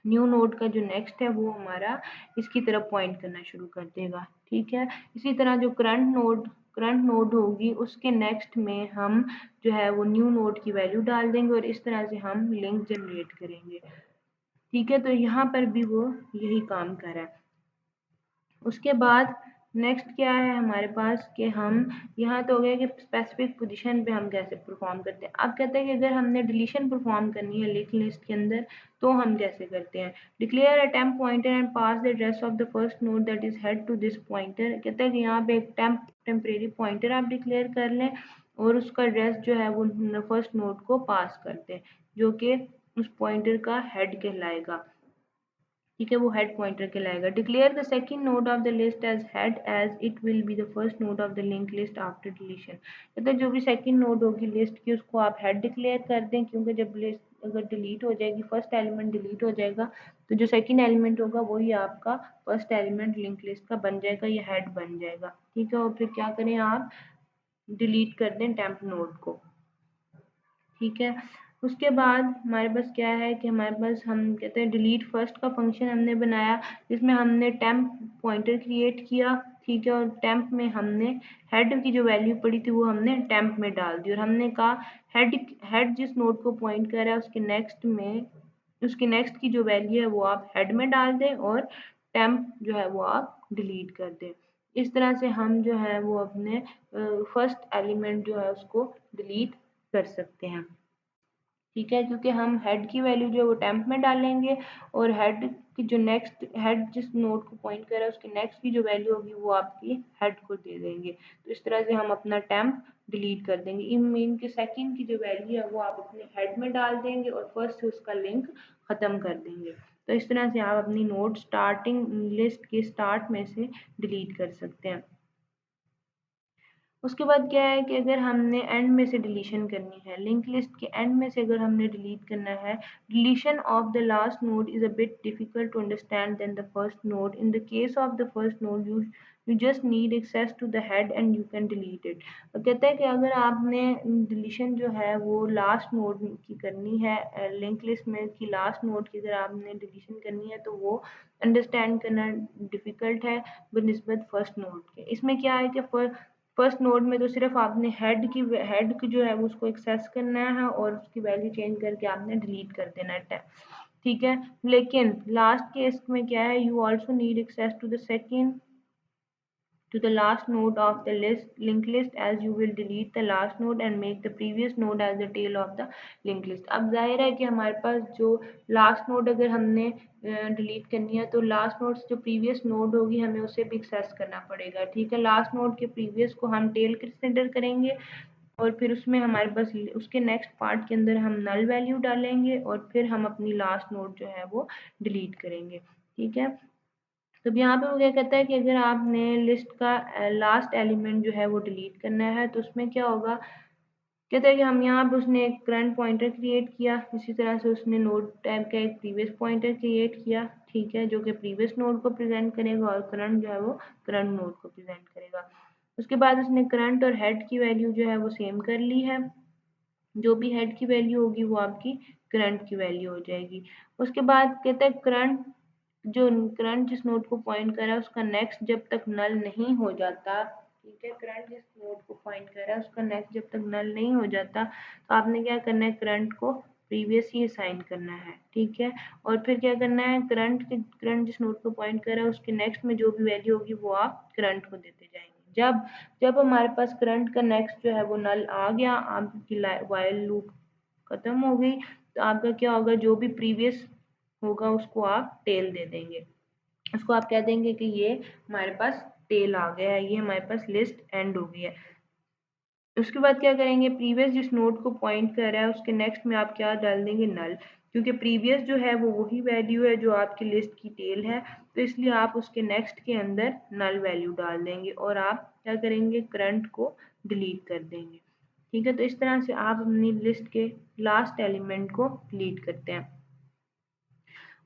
न्यू नोड का जो नेक्स्ट है वो हमारा इसकी तरफ पॉइंट करना शुरू कर देगा। ठीक है, इसी तरह जो करंट नोड होगी उसके नेक्स्ट में हम जो है वो न्यू नोड की वैल्यू डाल देंगे और इस तरह से हम लिंक जनरेट करेंगे। ठीक है, तो यहाँ पर भी वो यही काम कर रहा है। उसके बाद नेक्स्ट क्या है हमारे पास कि हम यहाँ तो हो गया कि स्पेसिफिक पोजीशन पे हम कैसे परफॉर्म करते हैं। अब कहते हैं कि अगर हमने डिलीशन परफॉर्म करनी है लिंक लिस्ट के अंदर तो हम कैसे करते हैं। Declare a temp pointer and pass the address of the first node that is head to this pointer. कहते हैं कि यहाँ पे एक टेम्परेरी पॉइंटर आप डिक्लेयर कर लें और उसका एड्रेस जो है वो फर्स्ट नोड को पास करते हैं जो कि उस पॉइंटर का हेड कहलाएगा। ठीक है, वो हेड पॉइंटर कहलाएगा। Declare the second node of the list as head as it will be the first node of the link list after deletion. मतलब जो भी सेकंड नोड होगी लिस्ट की उसको आप हेड डिक्लेयर कर दें, क्योंकि जब लिस्ट अगर डिलीट हो जाएगी, फर्स्ट एलिमेंट डिलीट हो जाएगा तो जो सेकंड एलिमेंट होगा वही आपका फर्स्ट एलिमेंट लिंक लिस्ट का बन जाएगा, या हेड बन जाएगा। ठीक है, और फिर क्या करें आप डिलीट कर दें टेम्प नोड को। ठीक है, उसके बाद हमारे पास क्या है कि हमारे पास हम कहते हैं डिलीट फर्स्ट का फंक्शन हमने बनाया जिसमें हमने टेम्प पॉइंटर क्रिएट किया। ठीक है, और टेम्प में हमने हेड की जो वैल्यू पड़ी थी वो हमने टेम्प में डाल दी और हमने कहा हेड जिस नोड को पॉइंट कर रहा है उसके नेक्स्ट की जो वैल्यू है वो आप हेड में डाल दें और टेम्प जो है वो आप डिलीट कर दें। इस तरह से हम जो है वो अपने फर्स्ट एलिमेंट जो है उसको डिलीट कर सकते हैं। ठीक है, क्योंकि हम हेड की वैल्यू जो है वो टेम्प में डालेंगे और हेड की जो नेक्स्ट हेड जिस नोड को पॉइंट कर रहा है उसकी नेक्स्ट की जो वैल्यू होगी वो आपकी हेड को दे देंगे। तो इस तरह से हम अपना टेम्प डिलीट कर देंगे। इन के सेकंड की जो वैल्यू है वो आप अपने हेड में डाल देंगे और फर्स्ट से उसका लिंक खत्म कर देंगे। तो इस तरह से आप अपनी नोड स्टार्टिंग लिस्ट के स्टार्ट में से डिलीट कर सकते हैं। उसके बाद क्या है कि अगर हमने एंड में से डिलीशन करनी है, लिंक लिस्ट के एंड में से अगर हमने डिलीट करना है, deletion of the last node is a bit difficult to understand then the first node. In the case of the first node you just need access to the head and you can delete it. कहता है कि अगर आपने deletion जो है वो last node की करनी है, लिंक लिस्ट में की लास्ट नोड की अगर आपने डिलीशन करनी है तो वो अंडरस्टैंड करना डिफिकल्ट है बनिस्बत फर्स्ट नोड के। इसमें क्या है कि फर्स्ट नोड में तो सिर्फ आपने हेड की जो है उसको एक्सेस करना है और उसकी वैल्यू चेंज करके आपने डिलीट कर देना है। ठीक है, लेकिन लास्ट केस में क्या है, you also need access to the second to the last node of the linked list as you will delete the last node and make the previous node as the tail of the linked list। अब जाहिर है कि हमारे पास जो last node अगर हमने delete करनी है तो लास्ट नोड से जो प्रीवियस नोड होगी हमें उसे भी एक्सेस करना पड़ेगा। ठीक है, लास्ट नोड के प्रीवियस को हम टेल कंसिडर करेंगे और फिर उसमें हमारे पास उसके नेक्स्ट पार्ट के अंदर हम नल वैल्यू डालेंगे और फिर हम अपनी लास्ट नोड जो है वो डिलीट करेंगे। ठीक है, तो यहाँ पे वो क्या कहता है कि अगर आपने लिस्ट का लास्ट एलिमेंट जो है वो डिलीट करना है तो उसमें क्या होगा, कहता है कि हम यहाँ पे उसने एक करंट पॉइंटर क्रिएट किया, इसी तरह से उसने नोड टाइप का एक प्रीवियस पॉइंटर क्रिएट किया। ठीक है, जो कि प्रीवियस नोड को प्रेजेंट करेगा और करंट जो है वो करंट नोड को प्रेजेंट करेगा। उसके बाद उसने करंट और हेड की वैल्यू जो है वो सेम कर ली है, जो भी हेड की वैल्यू होगी वो आपकी करंट की वैल्यू हो जाएगी। उसके बाद कहता है करंट जिस नोड को पॉइंट कर रहा है उसका नेक्स्ट जब तक नल नहीं हो जाता। ठीक है, करंट जिस नोड को पॉइंट कर रहा है उसका नेक्स्ट जब तक नल नहीं हो जाता तो आपने क्या करना है, करंट को प्रीवियस ही असाइन करना है। ठीक है, और फिर क्या करना है, करंट जिस नोड को पॉइंट कर रहा है उसके नेक्स्ट में जो भी वैल्यू होगी वो आप करंट को देते जाएंगे। जब जब हमारे पास करंट का नेक्स्ट जो है वो नल आ गया, आपकी वाइल लूप खत्म हो गई, तो आपका क्या होगा, जो भी प्रीवियस होगा उसको आप टेल दे देंगे। उसको आप कह देंगे कि ये हमारे पास टेल आ गया है, ये हमारे पास लिस्ट एंड हो गई है। उसके बाद क्या करेंगे, प्रीवियस जिस नोड को पॉइंट कर रहा है उसके नेक्स्ट में आप क्या डाल देंगे, नल, क्योंकि प्रीवियस जो है वो वही वैल्यू है जो आपकी लिस्ट की टेल है, तो इसलिए आप उसके नेक्स्ट के अंदर नल वैल्यू डाल देंगे और आप क्या करेंगे, करंट को डिलीट कर देंगे। ठीक है, तो इस तरह से आप अपनी लिस्ट के लास्ट एलिमेंट को डिलीट करते हैं।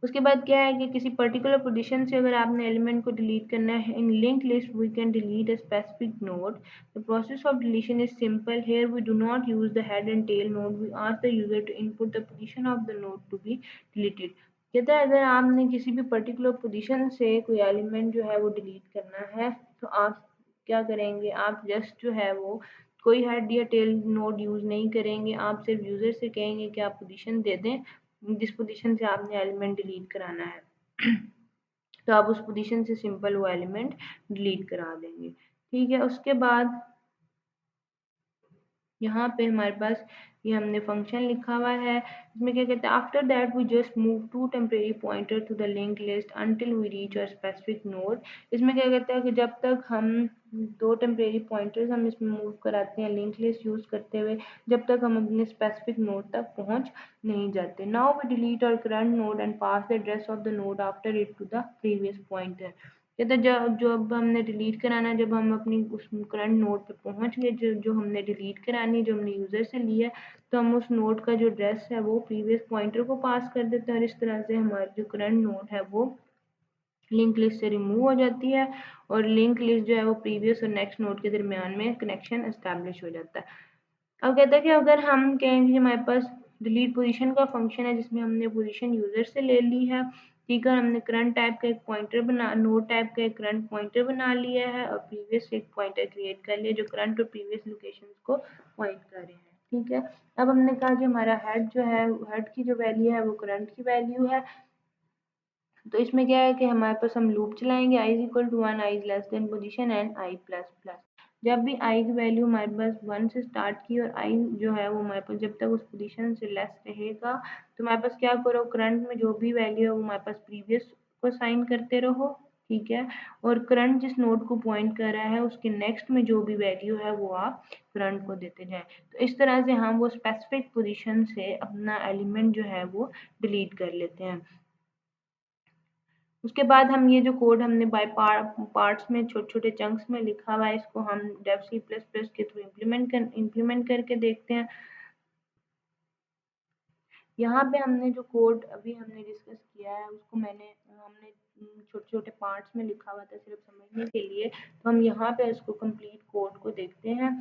उसके बाद क्या है कि किसी पर्टिकुलर पोजीशन से अगर आपने एलिमेंट को डिलीट करना है, in link list we can delete a specific node. The process of deletion is simple, here we do not use the head and tail node, we ask the user to input the position of the node to be deleted. कहता है अगर आपने किसी भी particular position से कोई element जो है वो डिलीट करना है तो आप क्या करेंगे, आप जस्ट जो है वो कोई हेड या टेल नोड यूज नहीं करेंगे, आप सिर्फ यूजर से कहेंगे कि आप पोजीशन दे दें जिस पोजीशन से आपने एलिमेंट डिलीट कराना है तो आप उस पोजीशन से सिंपल वो एलिमेंट डिलीट करा देंगे। ठीक है, उसके बाद यहाँ पे हमारे पास ये हमने फंक्शन लिखा हुआ है, इसमें क्या कहते हैं, after that we just move to temporary pointer to the link list until we reach a specific node. इसमें क्या कहता है कि जब तक हम दो टेम्परेरी पॉइंटर्स हम इसमें मूव कराते हैं लिंक लिस्ट यूज करते हुए, जब तक हम अपने स्पेसिफिक नोड तक पहुंच नहीं जाते। Now we delete our current node and pass the address of the node after it to the previous pointer. कहते जब हमने डिलीट कराना, जब हम अपनी उस करंट नोड पे पहुंच गए, जो हमने डिलीट करानी, जो हमने यूजर से लिया, तो हम उस नोड का जो एड्रेस है वो प्रीवियस पॉइंटर को पास कर देते हैं और इस तरह से हमारी जो करंट नोड है वो लिंक लिस्ट से रिमूव हो जाती है और लिंक लिस्ट जो है वो प्रीवियस और नेक्स्ट नोड के दरमियान में कनेक्शन एस्टेब्लिश हो जाता है। अब कहता है कि अगर हम कहेंगे हमारे पास डिलीट पोजीशन का फंक्शन है जिसमें हमने पोजीशन यूजर से ले ली है, ठीक है, हमने करंट टाइप का एक पॉइंटर बना, नोड टाइप का एक करंट पॉइंटर बना लिया है और प्रीवियस एक पॉइंटर क्रिएट कर लिया जो करंट और प्रीवियस लोकेशंस को पॉइंट कर रहे हैं। ठीक है, अब हमने कहा कि हमारा हेड जो है, हेड की जो वैल्यू है वो करंट की वैल्यू है, तो इसमें क्या है कि हमारे पास हम लूप चलाएंगे i is equal to 1, i is less than position and i plus plus. जब भी i की वैल्यू हमारे पास 1 से स्टार्ट की और i जो है वो हमारे पास जब तक उस पोजीशन से लेस रहेगा तो हमारे पास क्या करो, करंट में जो भी वैल्यू है वो हमारे पास प्रीवियस को साइन करते रहो। ठीक है, और करंट जिस नोड को पॉइंट कर रहा है उसके नेक्स्ट में जो भी वैल्यू है वो आप करंट को देते जाएं। तो इस तरह से हम वो स्पेसिफिक पोजीशन से अपना एलिमेंट जो है वो डिलीट कर लेते हैं। उसके बाद हम ये जो कोड हमने बाय पार्ट्स में छोटे छोटे चंक्स में लिखा हुआ है, इसको हम डेव सी प्लस प्लस के थ्रू इम्प्लीमेंट करके देखते हैं। यहाँ पे हमने जो कोड अभी हमने डिस्कस किया है उसको हमने छोटे छोटे पार्ट्स में लिखा हुआ था सिर्फ समझने के लिए, तो हम यहाँ पे इसको कंप्लीट कोड को देखते हैं।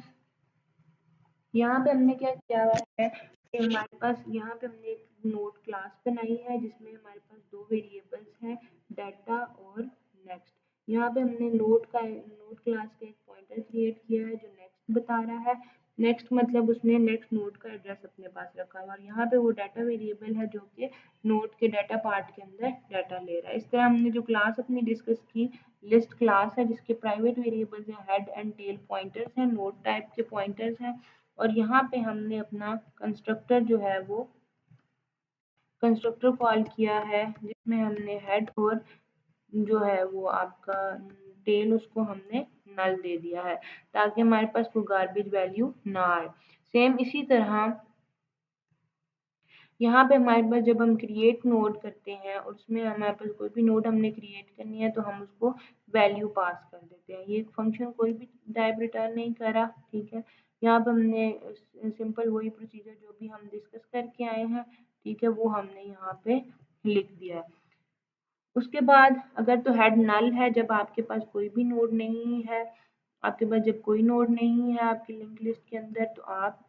यहाँ पे हमने क्या किया हुआ है कि हमारे पास यहाँ पे हमने एक नोड क्लास बनाई है जिसमें हमारे पास दो वेरिएबल्स हैं, डाटा और नेक्स्ट। यहाँ पे हमने नोड क्लास का एक पॉइंटर क्रिएट किया है जो नेक्स्ट बता रहा है। नेक्स्ट मतलब उसने नेक्स्ट नोड का एड्रेस अपने पास रखा हुआ है और यहाँ पे वो डाटा वेरिएबल है जो कि नोड के डाटा पार्ट के अंदर डाटा ले रहा है। इस तरह हमने जो क्लास अपनी डिस्कस की, लिस्ट क्लास है जिसके प्राइवेट वेरिएबल्स हैं, हेड एंड टेल पॉइंटर्स हैं, नोड टाइप के पॉइंटर्स हैं, और यहाँ पे हमने अपना कंस्ट्रक्टर जो है वो कंस्ट्रक्टर कॉल किया है जिसमें हमने हेड और जो है वो आपका टेल उसको हमने नल दे दिया है ताकि हमारे पास कोई गार्बेज वैल्यू ना आए। सेम इसी तरह यहाँ पे हमारे पास जब हम क्रिएट नोड करते हैं और उसमें हमारे पास कोई भी नोड हमने क्रिएट करनी है तो हम उसको वैल्यू पास कर देते हैं। ये फंक्शन कोई भी टाइप रिटर्न नहीं करा। ठीक है, यहाँ पे हमने सिंपल वही प्रोसीजर जो भी हम डिस्कस करके आए हैं, ठीक है, वो हमने यहाँ पे लिख दिया है। उसके बाद अगर तो हेड नल है, जब आपके पास कोई भी नोड नहीं है, आपके पास जब कोई नोड नहीं है आपकी लिंक लिस्ट के अंदर, तो आप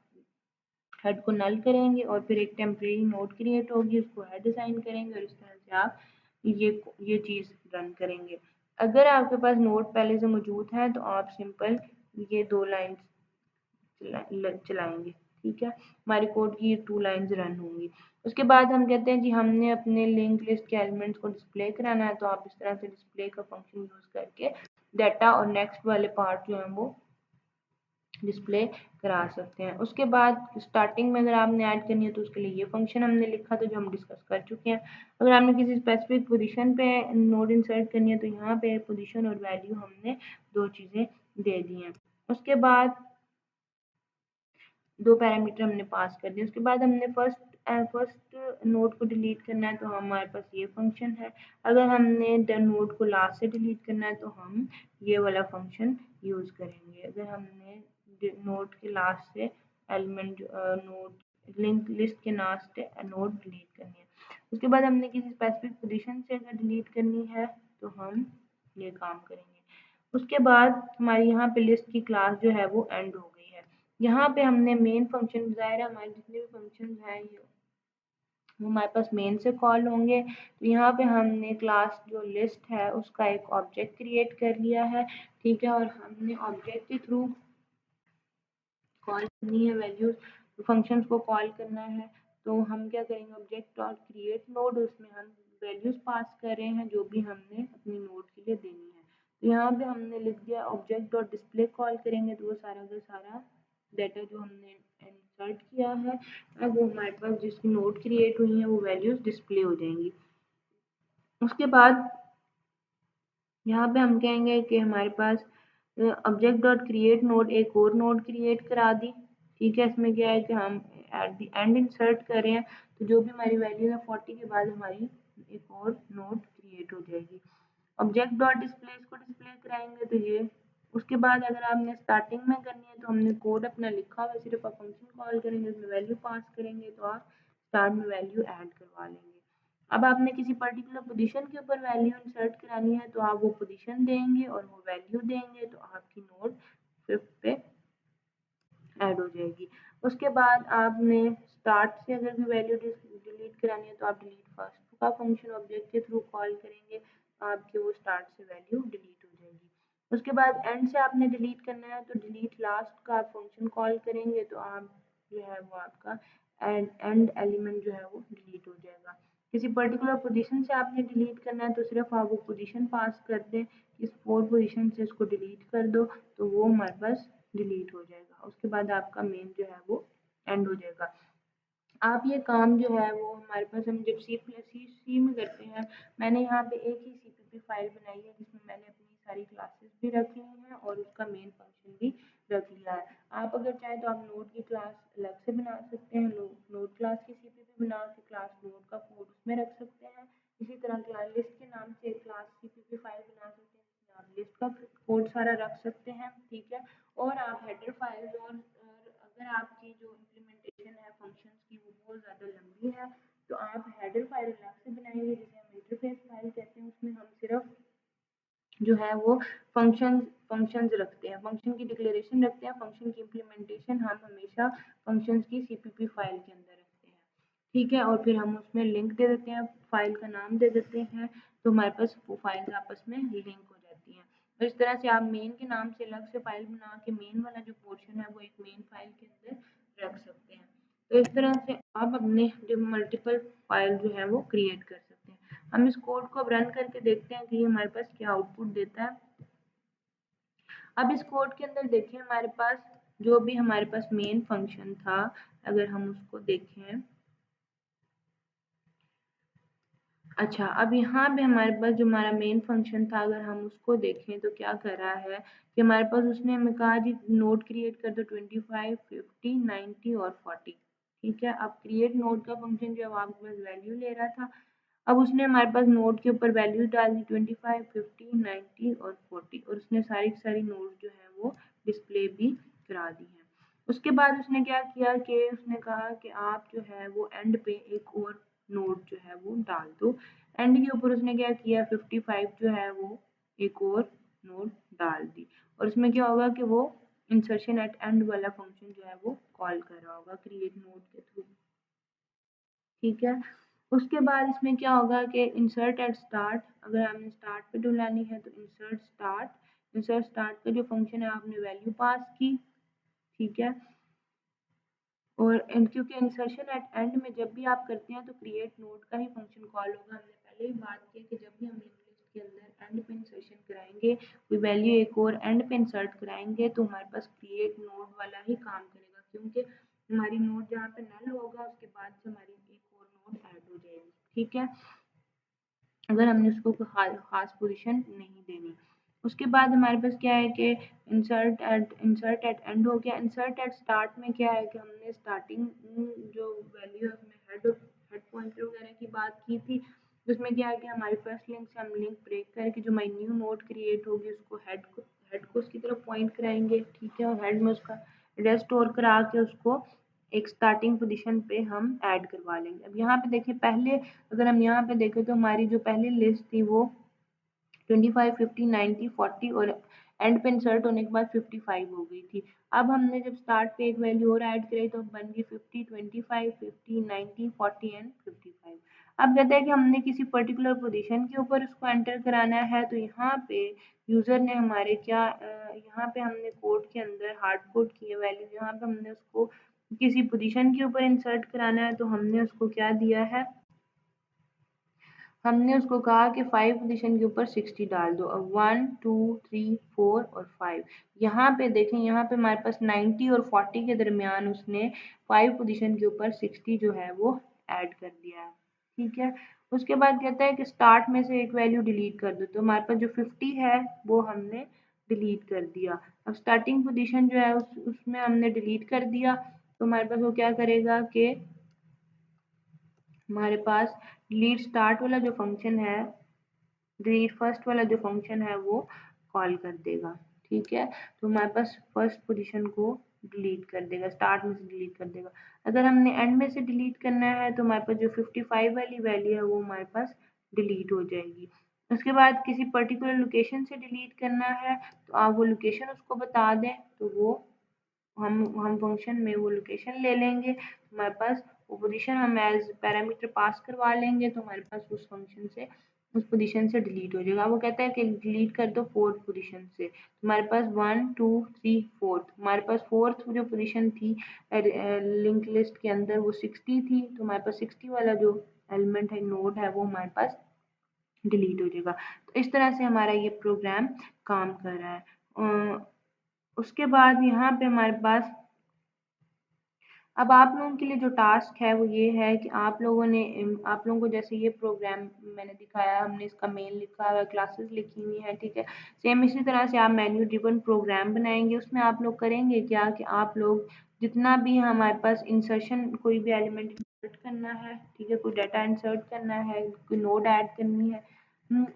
हेड को नल करेंगे और फिर एक टेम्परेरी नोड क्रिएट होगी, उसको हेड असाइन करेंगे और इस तरह से आप ये चीज़ रन करेंगे। अगर आपके पास नोड पहले से मौजूद है तो आप सिंपल ये 2 लाइन्स चलाएंगे। ठीक है, हमारी कोड की ये 2 लाइन्स रन होंगी। उसके बाद हम कहते हैं जी हमने अपने लिंक लिस्ट के एलिमेंट्स को डिस्प्ले कराना है, तो आप इस तरह से डिस्प्ले का फंक्शन यूज करके डाटा और नेक्स्ट वाले पार्ट जो है वो डिस्प्ले करा सकते हैं। उसके बाद स्टार्टिंग में अगर आपने ऐड करनी है तो उसके लिए ये फंक्शन हमने लिखा था जो हम डिस्कस कर चुके हैं। अगर आपने किसी स्पेसिफिक पोजीशन पे नोड इंसर्ट करनी है तो यहाँ पे पोजीशन और वैल्यू हमने दो चीज़ें दे दी हैं। उसके बाद दो पैरामीटर हमने पास कर दिए। उसके बाद हमने फर्स्ट नोड को डिलीट करना है तो हमारे पास ये फंक्शन है। अगर हमने नोड को लास्ट से डिलीट करना है तो हम ये वाला फंक्शन यूज करेंगे। अगर हमने नोड के लास्ट से एलिमेंट नोड लिंक लिस्ट के लास्ट से नोड डिलीट करनी है। उसके बाद हमने किसी स्पेसिफिक पोजीशन से अगर डिलीट करनी है तो हम ये काम करेंगे। उसके बाद हमारी यहाँ पे लिस्ट की क्लास जो है वो एंड हो गई है। यहाँ पे हमने मेन फंक्शन, ज़ाहिर है हमारे जितने भी फंक्शन हैं ये वो हमारे पास मेन से कॉल होंगे। तो यहाँ पे हमने क्लास जो लिस्ट है उसका एक ऑब्जेक्ट क्रिएट कर लिया है। ठीक है, और हमने ऑब्जेक्ट के थ्रू कॉल करनी है वैल्यूज, तो फंक्शंस को कॉल करना है। तो हम क्या करेंगे, ऑब्जेक्ट डॉट क्रिएट नोड, उसमें हम वैल्यूज पास कर रहे हैं जो भी हमने अपनी नोड के लिए देनी है। तो यहाँ पे हमने लिख दिया ऑब्जेक्ट डॉट डिस्प्ले, कॉल करेंगे तो वो सारा का सारा डाटा जो हमने इंसर्ट किया है अब वो हमारे पास जिसकी नोड क्रिएट हुई है वो वैल्यूज डिस्प्ले हो जाएंगी। उसके बाद यहाँ पे हम कहेंगे कि हमारे पास ऑब्जेक्ट डॉट क्रिएट नोड एक और नोड क्रिएट करा दी। ठीक है, इसमें क्या है कि हम एट द एंड इंसर्ट कर रहे हैं, तो जो भी हमारी वैल्यू है 40 के बाद हमारी एक और नोड क्रिएट हो जाएगी। ऑब्जेक्ट डॉट डिस्प्ले, इसको डिस्प्ले कराएंगे तो ये। उसके बाद अगर आपने स्टार्टिंग में करनी है तो हमने कोड अपना लिखा हुआ है, सिर्फ आप फंक्शन कॉल करेंगे, उसमें वैल्यू पास करेंगे तो आप स्टार्ट में वैल्यू ऐड करवा लेंगे। अब आपने किसी पर्टिकुलर पोजीशन के ऊपर वैल्यू इंसर्ट करानी है तो आप वो पोजीशन देंगे और वो वैल्यू देंगे तो आपकी नोड 5 पे ऐड हो जाएगी। उसके बाद आपने स्टार्ट से अगर भी वैल्यू डिलीट करानी है तो आप डिलीट फर्स्ट का फंक्शन ऑब्जेक्ट के थ्रू कॉल करेंगे तो आपकी वो स्टार्ट से वैल्यू डिलीट हो जाएगी। उसके बाद एंड से आपने डिलीट करना है तो डिलीट लास्ट का फंक्शन कॉल करेंगे तो आप जो है वो आपका एंड एलिमेंट जो है वो डिलीट हो जाएगा। किसी पर्टिकुलर पोजीशन से आपने डिलीट करना है तो सिर्फ आप वो पोजीशन पास कर दें, इस 4 पोजीशन से इसको डिलीट कर दो तो वो हमारे पास डिलीट हो जाएगा। उसके बाद आपका मेन जो है वो एंड हो जाएगा। आप ये काम जो है वो हमारे पास हम जब सी में करते हैं, मैंने यहाँ पे एक ही सीपीपी फाइल बनाई है जिसमें मैंने अपनी सारी क्लासेस भी रख ली हैं और उसका मेन फंक्शन भी रख लिया है। आप अगर चाहें तो आप नोड की क्लास अलग से बना सकते हैं, नोड क्लास की सीपीपी बना के क्लास नोड का कोड उसमें रख सकते हैं। इसी तरह क्लास लिस्ट के नाम से क्लास सीपीपी फाइल बना सकते हैं जिसमें आप लिस्ट का कोड सारा रख सकते हैं। ठीक है, और आप हेडर फाइल और अगर आपकी जो इम्प्लीमेंटेशन है फंक्शंस की वो बहुत ज़्यादा लंबी है तो आप हेडर फाइल अलग से बनाएंगे जिसे हम इंटरफेस फाइल कहते हैं। उसमें हम सिर्फ जो है वो फंक्शंस रखते हैं, फंक्शन की डिक्लेरेशन रखते हैं, फंक्शन की इम्प्लीमेंटेशन हम हमेशा फंक्शंस की सीपीपी फाइल के अंदर रखते हैं। ठीक है, और फिर हम उसमें लिंक दे देते हैं, फाइल का नाम दे देते हैं तो हमारे पास वो फाइल्स आपस में लिंक हो जाती हैं। तो इस तरह से आप मेन के नाम से अलग से फाइल बना के मेन वाला जो पोर्शन है वो एक मेन फाइल के अंदर रख सकते हैं। तो इस तरह से आप अपने मल्टीपल फाइल जो है वो क्रिएट कर सकते हैं। हम इस कोड को अब रन करके देखते हैं कि ये हमारे पास क्या आउटपुट देता है। अब इस कोड के अंदर देखिए हमारे पास जो भी हमारे पास मेन फंक्शन था, अगर हम उसको देखें, अच्छा अब यहाँ पे हमारे पास जो हमारा मेन फंक्शन था अगर हम उसको देखें तो क्या कर रहा है कि हमारे पास उसने हमें कहा जी नोड क्रिएट कर दो 25, 50, 90 और 40। ठीक है, अब क्रिएट नोड का फंक्शन जो है आपके पास वैल्यू ले रहा था, अब उसने हमारे पास नोड के ऊपर वैल्यूज डाल दी 25, 50, 90 और 40 और उसने सारी सारी नोड जो है वो डिस्प्ले भी करा दी है। उसके बाद उसने क्या किया कि उसने कहा कि आप जो है वो एंड पे एक और नोड जो है वो डाल दो। एंड के ऊपर उसने क्या किया 55 जो है वो एक और नोड डाल दी और इसमें क्या होगा कि वो इंसर्शन एट एंड वाला फंक्शन जो है वो कॉल कर रहा होगा क्रिएट नोड के थ्रू। ठीक है, उसके बाद इसमें क्या होगा कि इंसर्ट एट स्टार्ट, अगर आपने स्टार्ट पे डुलानी है तो इंसर्ट स्टार्ट का जो फंक्शन है आपने वैल्यू पास की। ठीक है, और क्योंकि इंसर्शन एट एंड में जब भी आप करते हैं तो क्रिएट नोड का ही फंक्शन कॉल होगा। हमने पहले ही बात की कि जब भी हम लिस्ट के अंदर एंड पे इंसर्शन कराएंगे कोई वैल्यू एक और एंड पे इंसर्ट कराएंगे तो हमारे पास क्रिएट नोड वाला ही काम करेगा क्योंकि हमारी नोड जहाँ पे नल होगा उसके बाद से हमारी एक और नोड ऐड हो जाएगी। ठीक है, अगर हमने उसको कोई खास पोजीशन नहीं देनी। उसके बाद हमारे पास क्या है कि इंसर्ट एट एंड हो गया। इंसर्ट एट स्टार्ट में क्या है कि हमने स्टार्टिंग जो वैल्यू है उसमें हेड पॉइंटर वगैरह की बात की थी, उसमें क्या है कि हमारी फर्स्ट लिंक से हम लिंक ब्रेक करके जो हमारी न्यू नोड क्रिएट होगी उसको हेड को उसकी तरफ पॉइंट कराएंगे। ठीक है, और हेड में उसका एड्रेस स्टोर करा के उसको एक स्टार्टिंग पोजीशन पे हम ऐड करवा लेंगे। अब यहाँ पे देखिए पहले अगर हम यहाँ पे देखें तो हमारी जो पहली लिस्ट थी वो 25, 50, 90, 40 और एंड पे इंसर्ट होने के बाद 55 हो गई थी। अब हमने जब स्टार्ट पे एक वैल्यू और ऐड करी तो बन गई 50, 25, 50, 90, 40 एंड 55। अब कहते हैं कि हमने किसी पर्टिकुलर पोजीशन के ऊपर उसको एंटर कराना है तो यहाँ पे यूजर ने हमारे क्या यहाँ पे हमने कोड के अंदर हार्ड कोड किए वैल्यू, यहाँ पे हमने उसको किसी पोजीशन के ऊपर इंसर्ट कराना है तो हमने उसको क्या दिया है, हमने उसको कहा कि 5 पोजीशन के ऊपर 60 डाल दो। अब 1 2 3 4 और 5, यहाँ पे देखें, यहाँ पे हमारे पास 90 और 40 के दरमियान उसने 5 पोजीशन के ऊपर 60 जो है वो ऐड कर दिया है। ठीक है, उसके बाद कहता है कि स्टार्ट में से एक वैल्यू डिलीट कर दो, तो हमारे पास जो 50 है वो हमने डिलीट कर दिया। अब स्टार्टिंग पोजीशन जो है उसमें हमने डिलीट कर दिया, तो हमारे पास वो क्या करेगा कि हमारे पास डिलीट स्टार्ट वाला जो फंक्शन है, डिलीट फर्स्ट वाला जो फंक्शन है वो कॉल कर देगा। ठीक है, तो हमारे पास फर्स्ट पोजीशन को डिलीट कर देगा, स्टार्ट में से डिलीट कर देगा। अगर हमने एंड में से डिलीट करना है तो हमारे पास जो 55 वाली वैल्यू है वो हमारे पास डिलीट हो जाएगी। उसके बाद किसी पर्टिकुलर लोकेशन से डिलीट करना है तो आप वो लोकेशन उसको बता दें, तो वो हम फंक्शन में वो लोकेशन ले लेंगे, हमारे पास वो पोजीशन हम एज पैरामीटर पास करवा लेंगे, तो हमारे पास उस फंक्शन से उस पोजीशन से डिलीट हो जाएगा। वो कहता है कि डिलीट कर दो फोर्थ पोजीशन से, तो हमारे पास 1 2 3 फोर्थ, हमारे पास फोर्थ जो पोजीशन थी लिंक लिस्ट के अंदर वो 60 थी, तो हमारे पास 60 वाला जो एलिमेंट है, नोड है, वो हमारे पास डिलीट हो जाएगा। तो इस तरह से हमारा ये प्रोग्राम काम कर रहा है। उसके बाद यहाँ पे हमारे पास अब आप लोगों के लिए जो टास्क है वो ये है कि आप लोगों को जैसे ये प्रोग्राम मैंने दिखाया, हमने इसका मेन लिखा हुआ है, क्लासेस लिखी हुई है, ठीक है। सेम इसी तरह से आप मेन्यू ड्रिवन प्रोग्राम बनाएंगे। उसमें आप लोग करेंगे क्या कि आप लोग जितना भी हमारे पास इंसर्शन, कोई भी एलिमेंट इंसर्ट करना है, ठीक है, कोई डाटा इंसर्ट करना है, कोई नोड ऐड करनी है,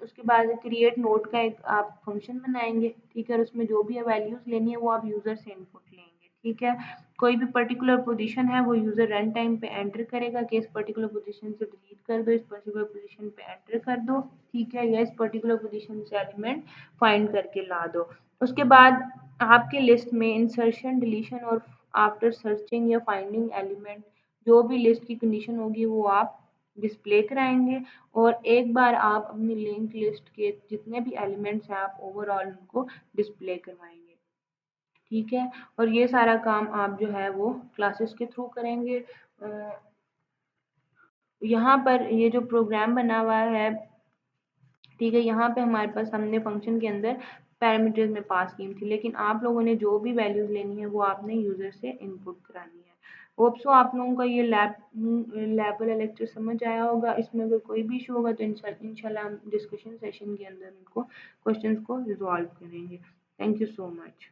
उसके बाद क्रिएट नोड का एक आप फंक्शन बनाएंगे, ठीक है, और उसमें जो भी वैल्यूज लेनी है वो आप यूजर से इनपुट लेंगे, ठीक है। कोई भी पर्टिकुलर पोजीशन है वो यूजर रन टाइम पे एंटर करेगा कि इस पर्टिकुलर पोजीशन से डिलीट कर दो, इस पर्टिकुलर पोजीशन पे एंटर कर दो, ठीक है, या इस पर्टिकुलर पोजीशन से एलिमेंट फाइंड करके ला दो। उसके बाद आपके लिस्ट में इंसर्शन, डिलीशन और आफ्टर सर्चिंग या फाइंडिंग एलिमेंट जो भी लिस्ट की कंडीशन होगी वो आप डिस्प्ले कराएंगे, और एक बार आप अपनी लिंक लिस्ट के जितने भी एलिमेंट्स हैं आप ओवरऑल उनको डिस्प्ले करवाएंगे, ठीक है। और ये सारा काम आप जो है वो क्लासेस के थ्रू करेंगे। यहाँ पर ये जो प्रोग्राम बना हुआ है, ठीक है, यहाँ पे हमारे पास हमने फंक्शन के अंदर पैरामीटर्स में पास की थी, लेकिन आप लोगों ने जो भी वैल्यूज लेनी है वो आपने यूजर से इनपुट करानी है। होप सो आप लोगों का ये लैब वाला लेक्चर समझ आया होगा। इसमें अगर कोई भी इशू होगा तो इंशाल्लाह हम डिस्कशन सेशन के अंदर उनको क्वेश्चंस को रिजॉल्व करेंगे। Thank you so much.